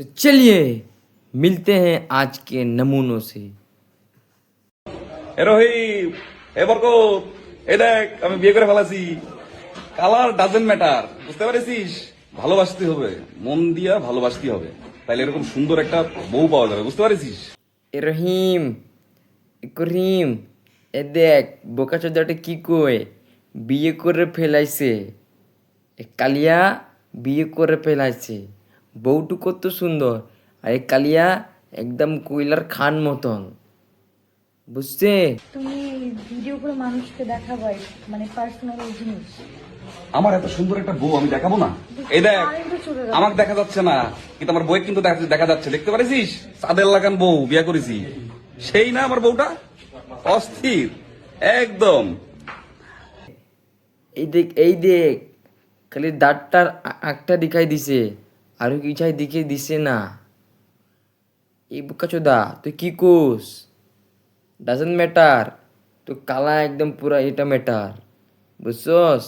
तो चलिए मिलते हैं आज के नमूनों से। এ রহিম, এ বরকত, এই দেখ আমি বিয়ে করে ফেলাছি। কালার ডাজেন্ট ম্যাটার, বুঝতে পেরেছিস? ভালোবাসতে হবে, মন দিয়া ভালোবাসতে হবে, তাইলে এরকম সুন্দর একটা বউ পাওয়া যাবে, বুঝতে পেরেছিস? এ রহিম, এ করিম, এ দেখ বোকা চোদাটা কি কয়, বিয়ে করে ফেলাইছে। এ কালিয়া বিয়ে করে ফেলাইছে, বউটু কত সুন্দর, আর এ কালিয়া একদম কয়লার খান মতন, বুঝছে? তুমি ভিডিও করে মানুষকে দেখাবাই, মানে পার্সোনাল জিনিস। আমার এত সুন্দর একটা বউ আমি দেখাবো না? এই দেখ, আমাকে দেখা যাচ্ছে না, কিন্তু আমার বই কিন্তু দেখা যাচ্ছে, দেখতে পারিস? চাঁদের লাগান বউ বিয়ে করেছি, সেই না আমার বউটা? অস্থির একদম। এই দেখ খালি দাঁতটার আঁকটা দেখাই দিছে, আরো কিছুই দিকে দিছে না। এই বোকা চোদা তুই কি কোস? ডাজন্ট ম্যাটার, তো কালা একদম পুরা এটা ম্যাটার, বুঝছস?